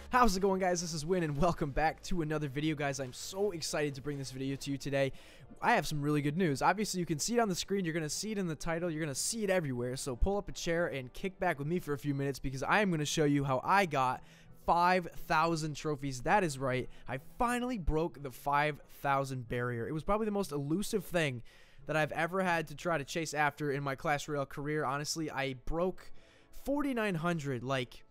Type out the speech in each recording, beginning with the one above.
How's it going, guys? This is Win, and welcome back to another video, guys. I'm so excited to bring this video to you today. I have some really good news. Obviously, you can see it on the screen. You're going to see it in the title. You're going to see it everywhere. So pull up a chair and kick back with me for a few minutes because I am going to show you how I got 5,000 trophies. That is right. I finally broke the 5,000 barrier. It was probably the most elusive thing that I've ever had to try to chase after in my Clash Royale career. Honestly, I broke 4,900 like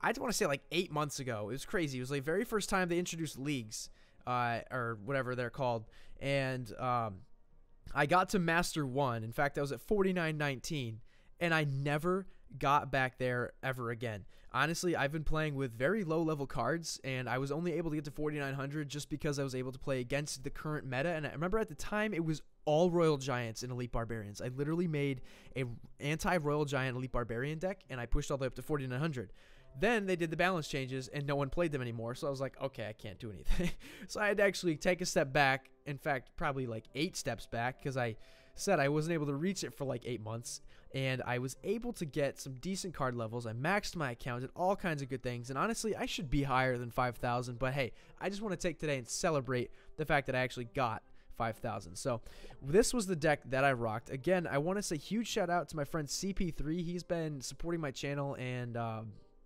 I want to say like 8 months ago. It was crazy. It was like very first time they introduced leagues, or whatever they're called, and I got to Master 1. In fact, I was at 49.19, and I never got back there ever again. Honestly, I've been playing with very low level cards, and I was only able to get to 4,900 just because I was able to play against the current meta. And I remember at the time it was all Royal Giants and Elite Barbarians. I literally made a anti-Royal Giant Elite Barbarian deck, and I pushed all the way up to 4,900. Then they did the balance changes, and no one played them anymore, so I was like, okay, I can't do anything. So I had to actually take a step back, in fact, probably like 8 steps back, because I said I wasn't able to reach it for like 8 months, and I was able to get some decent card levels. I maxed my account, did all kinds of good things, and honestly, I should be higher than 5,000, but hey, I just want to take today and celebrate the fact that I actually got 5,000. So this was the deck that I rocked. Again, I want to say huge shout out to my friend CP3. He's been supporting my channel and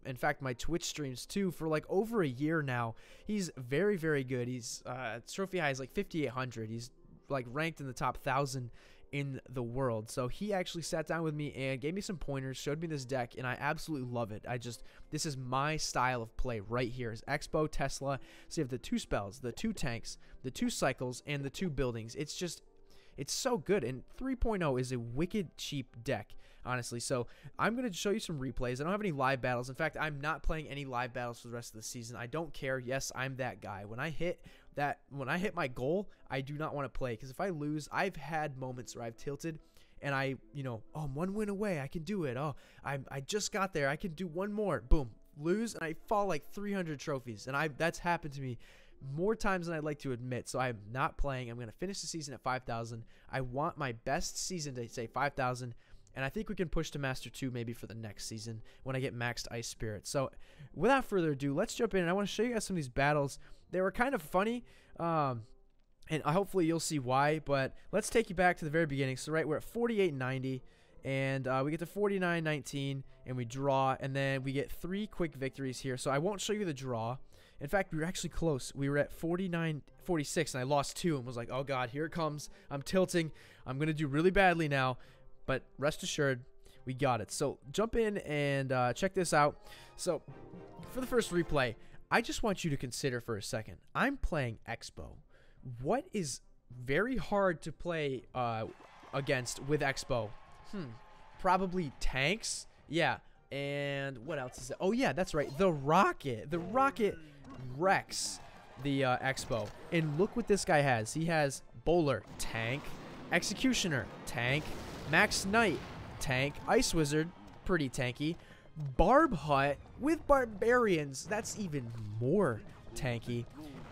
in fact my Twitch streams too for like over a year now. He's very, very good. He's trophy high is like 5,800. He's like ranked in the top 1,000 in the world. So he actually sat down with me and gave me some pointers, showed me this deck, and I absolutely love it. This is my style of play right here is xbow, Tesla. So you have the 2 spells, the 2 tanks, the 2 cycles, and the 2 buildings. It's so good, and 3.0 is a wicked cheap deck, honestly. So I'm going to show you some replays. I don't have any live battles. In fact, I'm not playing any live battles for the rest of the season. I don't care. Yes, I'm that guy. When I hit my goal, I do not want to play, because if I lose, I've had moments where I've tilted and oh, I'm 1 win away. I can do it. Oh, I just got there. I can do one more. Boom, lose, and I fall like 300 trophies, and that's happened to me more times than I'd like to admit. So I'm not playing. I'm going to finish the season at 5,000. I want my best season to say 5,000, and I think we can push to Master 2 maybe for the next season when I get maxed Ice Spirit. So without further ado, let's jump in, and I want to show you guys some of these battles. They were kind of funny, and hopefully you'll see why, but let's take you back to the very beginning. So we're at 48.90, and we get to 49.19, and we draw, and then we get 3 quick victories here. So I won't show you the draw. In fact, we were actually close. We were at 49.46, and I lost 2 and was like, oh god, here it comes. I'm tilting. I'm going to do really badly now, but rest assured, we got it. So jump in and check this out. So for the first replay, I just want you to consider for a second. I'm playing xbow. What is very hard to play against with xbow? Probably tanks. Yeah. And what else is it? Oh yeah, that's right. The rocket. The rocket wrecks the xbow. And look what this guy has. He has bowler, tank, executioner, tank, max knight, tank, ice wizard, pretty tanky, barb hut with barbarians. That's even more tanky.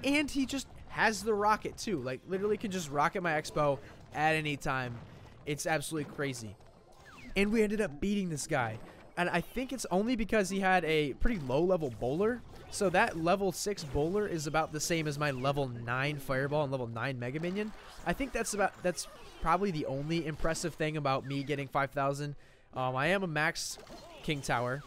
And he just has the rocket too. Like literally can just rocket my xbow at any time. It's absolutely crazy. And we ended up beating this guy. And I think it's only because he had a pretty low level bowler. So that level 6 bowler is about the same as my level 9 fireball and level 9 mega minion. I think that's probably the only impressive thing about me getting 5,000. I am a max king tower,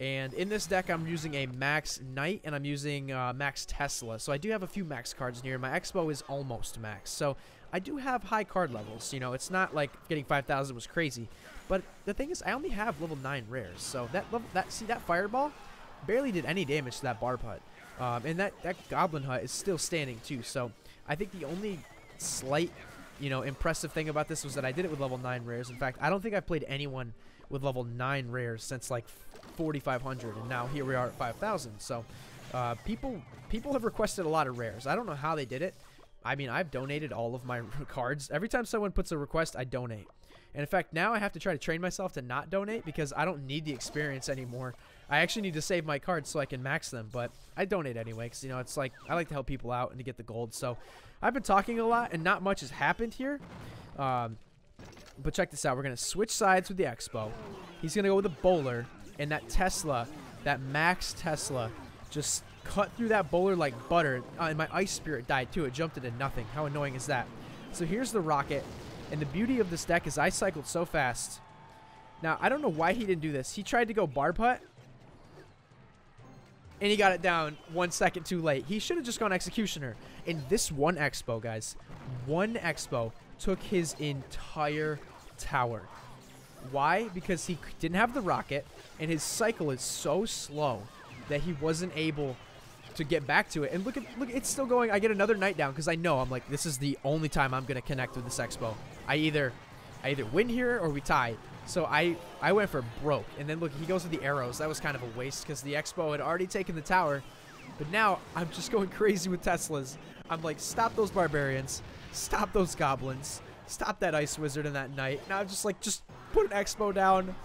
and in this deck I'm using a max knight and I'm using max Tesla. So I do have a few max cards in here. My expo is almost max. So I do have high card levels. It's not like getting 5,000 was crazy. But the thing is, I only have level 9 rares. So that fireball barely did any damage to that barb hut. And that goblin hut is still standing too. So I think the only slight, impressive thing about this was that I did it with level 9 rares. In fact, I don't think I've played anyone with level 9 rares since like 4,500, and now here we are at 5,000. So people have requested a lot of rares. I don't know how they did it. I mean, I've donated all of my cards. Every time someone puts a request, I donate. And in fact, now I have to try to train myself to not donate because I don't need the experience anymore. I actually need to save my cards so I can max them, but I donate anyway because, it's like I like to help people out and to get the gold. So I've been talking a lot and not much has happened here. But check this out. We're going to switch sides with the expo. He's going to go with a bowler, and that Tesla, that max Tesla, just cut through that bowler like butter. And my ice spirit died too. It jumped into nothing. How annoying is that? So here's the rocket. And the beauty of this deck is I cycled so fast. Now, I don't know why he didn't do this. He tried to go bar putt. And he got it down 1 second too late. He should have just gone executioner. And this one expo, guys. One expo took his entire tower. Why? Because he didn't have the rocket. And his cycle is so slow that he wasn't able to get back to it. And look, it's still going. I get another night down because I know I'm like, this is the only time I'm going to connect with this expo. I either win here or we tie. So I went for broke. And then look, he goes with the arrows. That was kind of a waste because the expo had already taken the tower. But now I'm just going crazy with Teslas. I'm like, stop those barbarians. Stop those goblins. Stop that ice wizard in that knight. Now I'm just like, just put an expo down.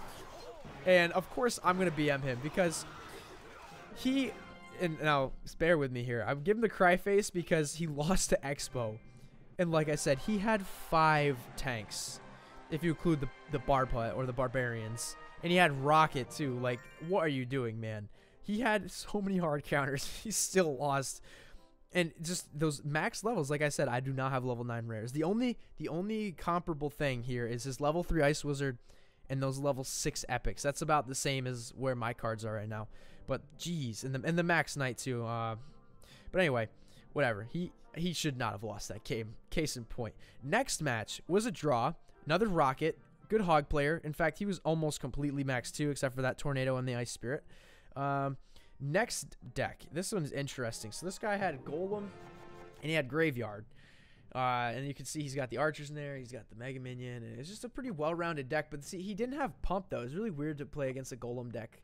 And of course I'm going to BM him because he... And now, bear with me here. I'm giving the cry face because he lost to Expo. And like I said, he had 5 tanks. If you include the bar putt or the barbarians. And he had rocket too. Like, what are you doing, man? He had so many hard counters. He still lost. And just those max levels, like I said, I do not have level 9 rares. The only comparable thing here is his level 3 Ice Wizard and those level 6 epics. That's about the same as where my cards are right now. But geez, and the max knight too. But anyway, whatever. He should not have lost that game. Case in point. Next match was a draw. Another rocket. Good hog player. In fact, he was almost completely max too, except for that tornado and the ice spirit. Next deck. This one's interesting. So this guy had golem, and he had graveyard. And you can see he's got the archers in there. He's got the mega minion, and it's just a pretty well-rounded deck. But see, he didn't have pump though. It's really weird to play against a golem deck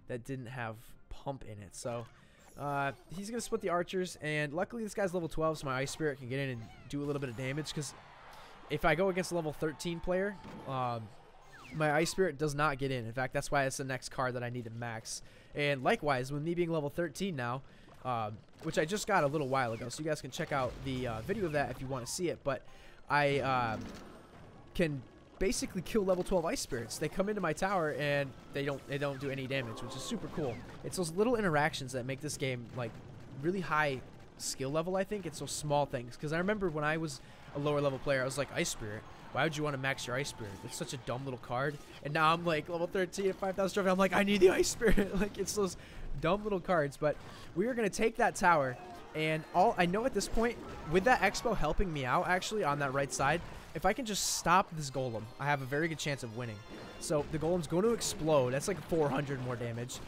that didn't have pump in it. So he's going to split the archers, and luckily this guy's level 12, so my ice spirit can get in and do a little bit of damage, because if I go against a level 13 player, my ice spirit does not get in. In fact, that's why it's the next card that I need to max. And likewise, with me being level 13 now, which I just got a little while ago, so you guys can check out the video of that if you want to see it, but I can basically kill level 12 ice spirits. They come into my tower and they don't do any damage, which is super cool. It's those little interactions that make this game like really high skill level. I think it's those small things, because I remember when I was a lower level player, I was like, ice spirit, why would you want to max your ice spirit? It's such a dumb little card. And now I'm like level 13 at 5,000 trophy. I'm like, I need the ice spirit. Like, it's those dumb little cards. But we are going to take that tower, and all I know at this point, with that expo helping me out actually on that right side, if I can just stop this golem, I have a very good chance of winning. So the golem's going to explode. That's like 400 more damage.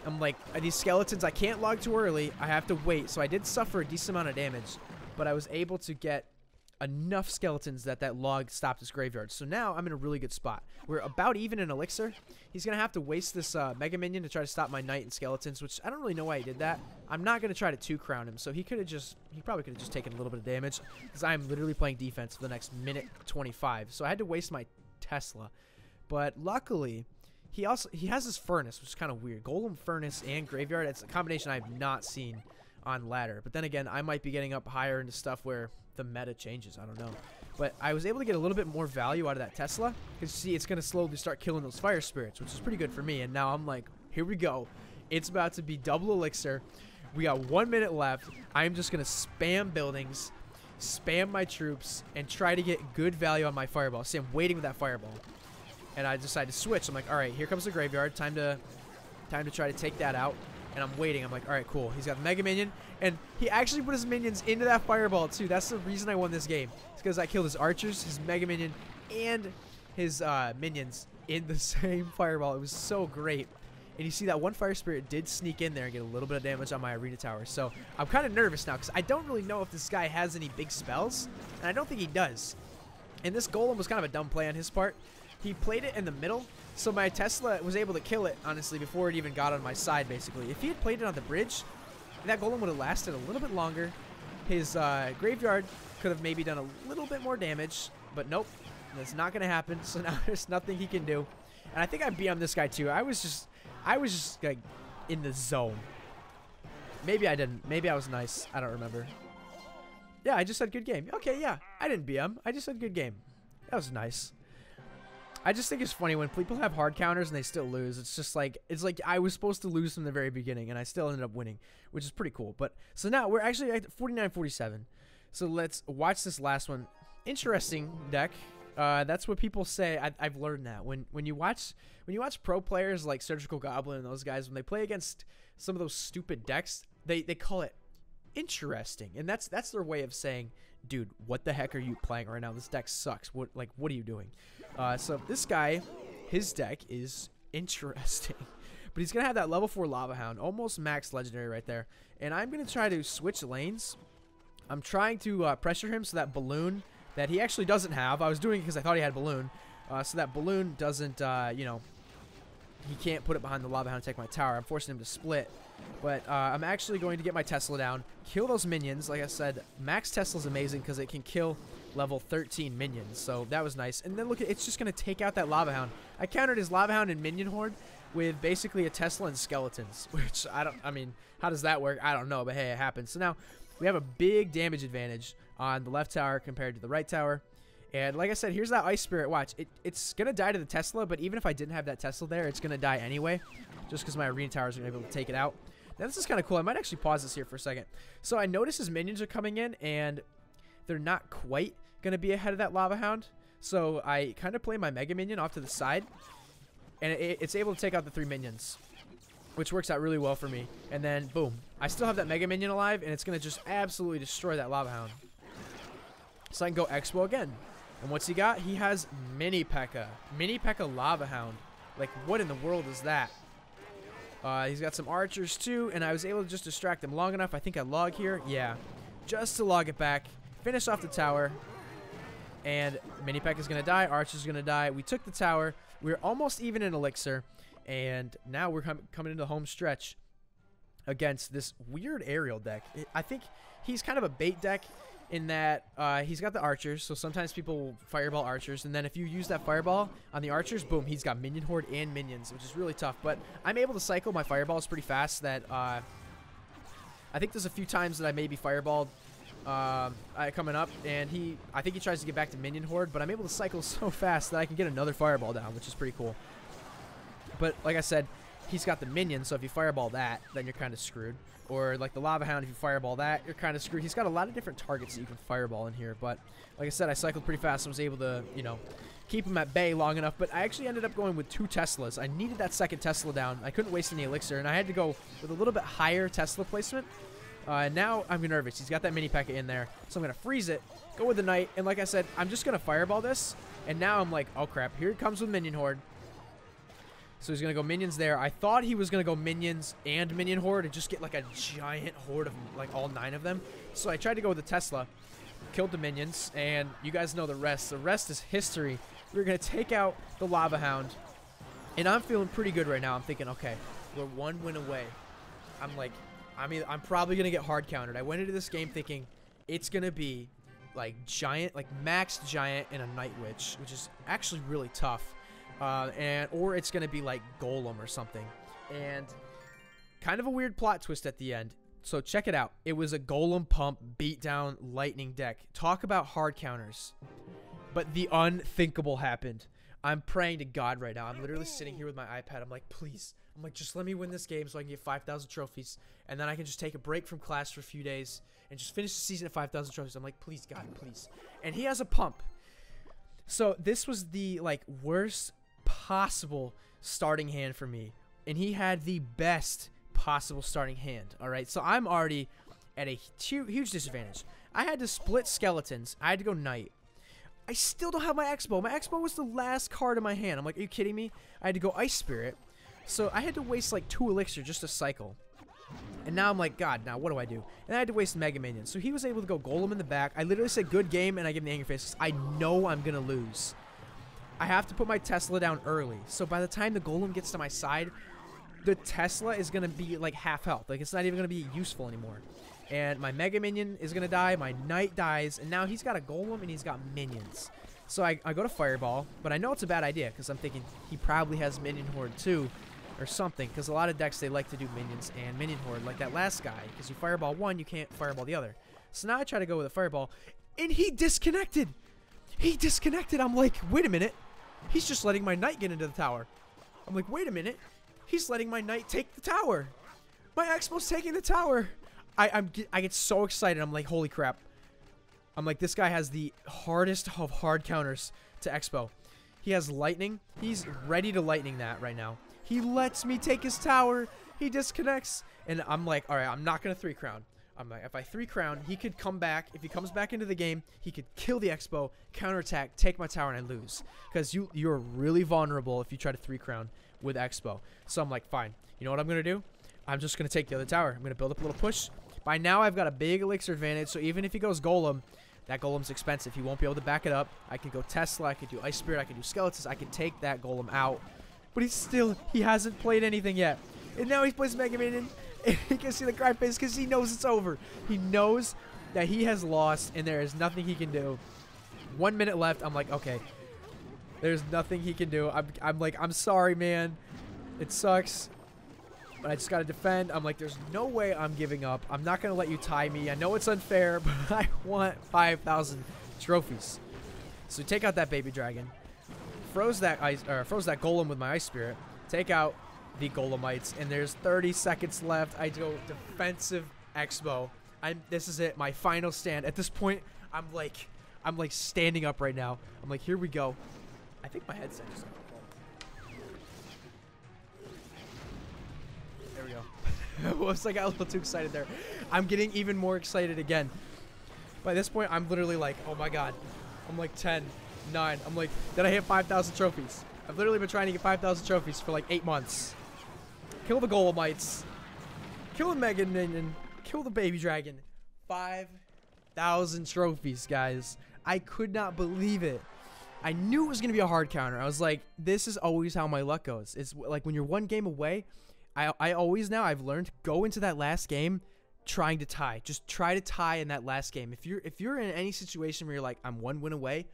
I'm like, these skeletons, I can't log too early. I have to wait. So I did suffer a decent amount of damage, but I was able to get enough skeletons that log stopped his graveyard. So now I'm in a really good spot. We're about even in elixir. He's going to have to waste this mega minion to try to stop my knight and skeletons, which I don't really know why he did that. I'm not going to try to 2-crown him, so he probably could have just taken a little bit of damage, because I'm literally playing defense for the next minute 25. So I had to waste my Tesla. But luckily, he has this furnace, which is kind of weird. Golem, furnace, and graveyard. It's a combination I've not seen on ladder. But then again, I might be getting up higher into stuff where the meta changes. I don't know. But I was able to get a little bit more value out of that Tesla, because see, it's going to slowly start killing those fire spirits, which is pretty good for me. And now I'm like, here we go. It's about to be double elixir. We got 1 minute left. I'm just going to spam buildings, spam my troops, and try to get good value on my fireball. See, I'm waiting with that fireball. And I decided to switch. I'm like, all right, here comes the graveyard. Time to try to take that out. And I'm waiting. I'm like, all right, cool. He's got the mega minion, and he actually put his minions into that fireball too. That's the reason I won this game. It's because I killed his archers, his mega minion, and his minions in the same fireball. It was so great. And you see that one fire spirit did sneak in there and get a little bit of damage on my arena tower. So I'm kind of nervous now, because I don't really know if this guy has any big spells, and I don't think he does. And this golem was kind of a dumb play on his part. He played it in the middle, so my Tesla was able to kill it, honestly, before it even got on my side, basically. If he had played it on the bridge, that golem would have lasted a little bit longer. His graveyard could have maybe done a little bit more damage, but nope, that's not going to happen, so now there's nothing he can do. And I think I BM'd this guy, too. I was just like, in the zone. Maybe I didn't. Maybe I was nice. I don't remember. Yeah, I just said good game. Okay, yeah. I didn't BM. I just said good game. That was nice. I just think it's funny when people have hard counters and they still lose. It's just like, it's like I was supposed to lose from the very beginning and I still ended up winning, which is pretty cool. But so now we're actually at 49-47. So let's watch this last one. Interesting deck. That's what people say. I've learned that when you watch pro players like Surgical Goblin and those guys, when they play against some of those stupid decks, they call it interesting, and that's their way of saying, dude, what the heck are you playing right now? This deck sucks. What are you doing? So this guy, his deck is interesting, but he's gonna have that level 4 Lava Hound, almost max legendary right there, and I'm gonna try to switch lanes. I'm trying to pressure him so that balloon that he actually doesn't have. I was doing it because I thought he had balloon, so that balloon doesn't, you know, he can't put it behind the Lava Hound and take my tower. I'm forcing him to split. But I'm actually going to get my Tesla down, kill those minions. Like I said, max Tesla's amazing because it can kill level 13 minions. So that was nice. And then look, it's just going to take out that Lava Hound. I countered his Lava Hound and minion horde with basically a Tesla and skeletons, which I mean, how does that work? I don't know, but hey, it happens. So now we have a big damage advantage on the left tower compared to the right tower. And like I said, here's that Ice Spirit. Watch, it's going to die to the Tesla, but even if I didn't have that Tesla there, it's going to die anyway, just because my arena towers are going to be able to take it out. Now, this is kind of cool. I might actually pause this here for a second. So I notice his minions are coming in, and they're not quite going to be ahead of that Lava Hound. So I kind of play my Mega Minion off to the side, and it's able to take out the 3 minions, which works out really well for me. And then, boom, I still have that Mega Minion alive, and it's going to just absolutely destroy that Lava Hound. So I can go xbow again. And what's he got? He has Mini P.E.K.K.A. Mini P.E.K.K.A. Lava Hound. Like, what in the world is that? He's got some archers too, and I was able to just distract him long enough. I think I log here. Yeah. Just to log it back. Finish off the tower. And Mini P.E.K.K.A. is going to die. Archer's going to die. We took the tower. We're almost even in Elixir. And now we're coming into the home stretch against this weird aerial deck. I think he's kind of a bait deck in that he's got the archers, so sometimes people will fireball archers, and then if you use that fireball on the archers, boom, he's got minion horde and minions, which is really tough. But I'm able to cycle my fireballs pretty fast. That I think there's a few times that I maybe fireballed coming up, and I think he tries to get back to minion horde, but I'm able to cycle so fast that I can get another fireball down, which is pretty cool. But like I said, he's got the minions, so if you fireball that, then you're kind of screwed. Or like the Lava Hound, if you fireball that, you're kind of screwed. He's got a lot of different targets that you can fireball in here. But like I said, I cycled pretty fast and was able to, you know, keep him at bay long enough. But I actually ended up going with 2 Teslas. I needed that second Tesla down. I couldn't waste any elixir, and I had to go with a little bit higher Tesla placement. Now I'm nervous. He's got that Mini P.E.K.K.A. in there. So I'm going to freeze it, go with the Knight, and like I said, I'm just going to fireball this. And now I'm like, oh crap, here it comes with Minion Horde. So he's going to go minions there. I thought he was going to go minions and minion horde and just get like a giant horde of like all 9 of them. So I tried to go with the Tesla, killed the minions, and you guys know the rest. The rest is history. We're going to take out the Lava Hound, and I'm feeling pretty good right now. I'm thinking, okay, we're 1 win away. I'm probably going to get hard countered. I went into this game thinking it's going to be like giant, like maxed giant and a Night Witch, which is actually really tough. Or it's going to be like Golem or something. And kind of a weird plot twist at the end. So check it out. It was a Golem pump beatdown lightning deck. Talk about hard counters. But the unthinkable happened. I'm praying to God right now. I'm literally sitting here with my iPad. I'm like, please. I'm like, just let me win this game so I can get 5,000 trophies. And then I can just take a break from Clash for a few days and just finish the season at 5,000 trophies. I'm like, please, God, please. And he has a pump. So this was the like worst possible starting hand for me, and he had the best possible starting hand. All right, so I'm already at a huge disadvantage. I had to split skeletons. I had to go Knight. I still don't have my xbow. My xbow was the last card in my hand. I'm like, are you kidding me? I had to go Ice Spirit, so I had to waste like 2 elixir just to cycle. And now I'm like, God, now what do I do? And I had to waste Mega Minion. So he was able to go Golem in the back. I literally said good game, and I give him the angry face. I know I'm gonna lose. I have to put my Tesla down early. So by the time the Golem gets to my side, the Tesla is going to be like half health. Like, it's not even going to be useful anymore. And my Mega Minion is going to die. My Knight dies. And now he's got a Golem and he's got minions. So I go to Fireball. But I know it's a bad idea because I'm thinking he probably has Minion Horde too or something. Because a lot of decks, they like to do minions and Minion Horde like that last guy. Because you Fireball one, you can't Fireball the other. So now I try to go with a Fireball. And he disconnected. He disconnected. I'm like, wait a minute. He's just letting my knight get into the tower. I'm like, wait a minute. He's letting my knight take the tower. My xbow's taking the tower. I get so excited. I'm like, holy crap. I'm like, this guy has the hardest of hard counters to xbow. He has lightning. He's ready to lightning that right now. He lets me take his tower. He disconnects. And I'm like, all right, I'm not going to 3-crown. I'm like, if I 3-crown, he could come back. If he comes back into the game, he could kill the xbow, counterattack, take my tower, and I lose. Because you're really vulnerable if you try to 3-crown with xbow. So I'm like, fine. You know what I'm going to do? I'm just going to take the other tower. I'm going to build up a little push. By now, I've got a big elixir advantage, so even if he goes golem, that golem's expensive. He won't be able to back it up. I can go Tesla. I can do Ice Spirit. I can do Skeletons. I can take that golem out. But he hasn't played anything yet. And now he plays Mega Minion. And you can see the cry face because he knows it's over. He knows that he has lost, and there is nothing he can do. 1 minute left. I'm like, okay. There's nothing he can do. I'm like, I'm sorry, man. It sucks. But I just got to defend. I'm like, there's no way I'm giving up. I'm not going to let you tie me. I know it's unfair, but I want 5,000 trophies. So take out that baby dragon. Froze that golem with my Ice Spirit. Take out the golemites. And there's 30 seconds left. I go defensive xbow. This is it. My final stand. At this point, I'm like standing up right now. I'm like, here we go. I think my headset just got There we go. Whoops, I got a little too excited there. I'm getting even more excited again. By this point, I'm literally like, oh my god. I'm like 10, 9. I'm like, did I hit 5,000 trophies? I've literally been trying to get 5,000 trophies for like 8 months. Kill the golemites. Kill the Mega Minion. Kill the baby dragon. 5,000 trophies, guys. I could not believe it. I knew it was going to be a hard counter. I was like, this is always how my luck goes. It's like when you're one game away, I always now, I've learned, go into that last game trying to tie. Just try to tie in that last game. If you're in any situation where you're like, I'm 1 win away,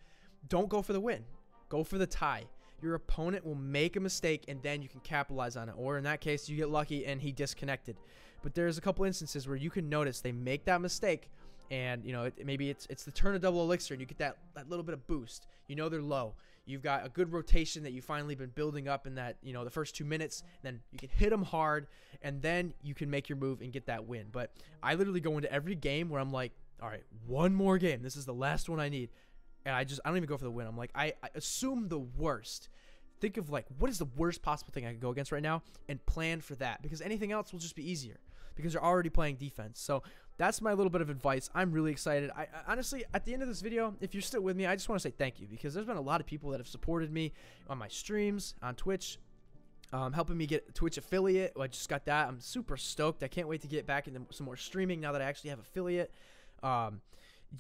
don't go for the win. Go for the tie. Your opponent will make a mistake, and then you can capitalize on it. Or in that case, you get lucky and he disconnected. But there's a couple instances where you can notice they make that mistake, and you know maybe it's the turn of double elixir, and you get that little bit of boost. You know they're low. You've got a good rotation that you finally been building up in that, you know, the first 2 minutes. Then you can hit them hard, and then you can make your move and get that win. But I literally go into every game where I'm like, all right, one more game. This is the last one I need. And I don't even go for the win. I'm like, I assume the worst. Think of like, what is the worst possible thing I could go against right now, and plan for that, because anything else will just be easier because you're already playing defense. So that's my little bit of advice. I'm really excited. I honestly, at the end of this video, if you're still with me, I just want to say thank you, because there's been a lot of people that have supported me on my streams, on Twitch, helping me get Twitch affiliate. I just got that. I'm super stoked. I can't wait to get back into some more streaming now that I actually have affiliate.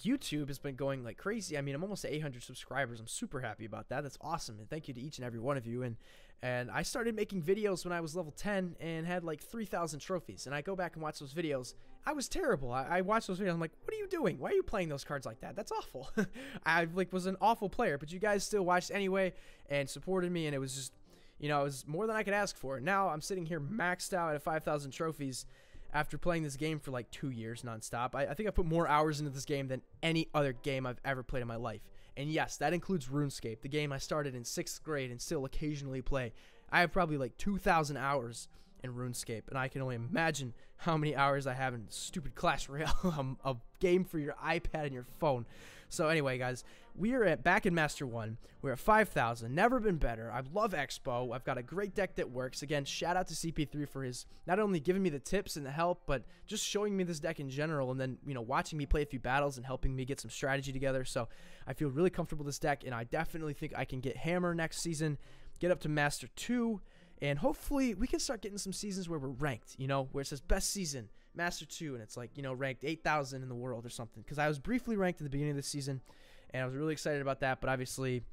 YouTube has been going like crazy. I mean, I'm almost at 800 subscribers. I'm super happy about that. That's awesome. And thank you to each and every one of you. And I started making videos when I was level 10 and had like 3,000 trophies. And I go back and watch those videos. I was terrible. I watched those videos. I'm like, what are you doing? Why are you playing those cards like that? That's awful. I like was an awful player, but you guys still watched anyway and supported me. And it was just, you know, it was more than I could ask for. Now I'm sitting here maxed out at 5,000 trophies after playing this game for like 2 years nonstop. I think I put more hours into this game than any other game I've ever played in my life. And yes, that includes RuneScape, the game I started in 6th grade and still occasionally play. I have probably like 2,000 hours in RuneScape, and I can only imagine how many hours I have in stupid Clash Royale, a game for your iPad and your phone. So anyway, guys, we are back in Master 1. We're at 5,000. Never been better. I love xbow. I've got a great deck that works. Again, shout out to CP3 for his not only giving me the tips and the help, but just showing me this deck in general, and then, you know, watching me play a few battles and helping me get some strategy together. So I feel really comfortable with this deck, and I definitely think I can get Hammer next season, get up to Master 2, and hopefully we can start getting some seasons where we're ranked, you know, where it says best season, Master 2, and it's like, you know, ranked 8,000 in the world or something. Because I was briefly ranked at the beginning of the season, and I was really excited about that, but obviously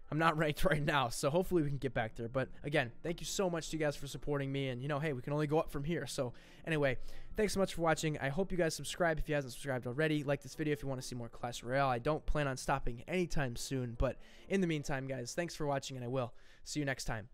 I'm not ranked right now, so hopefully we can get back there. But again, thank you so much to you guys for supporting me, and, you know, hey, we can only go up from here. So anyway, thanks so much for watching. I hope you guys subscribe if you haven't subscribed already. Like this video if you want to see more Clash Royale. I don't plan on stopping anytime soon, but in the meantime, guys, thanks for watching, and I will see you next time.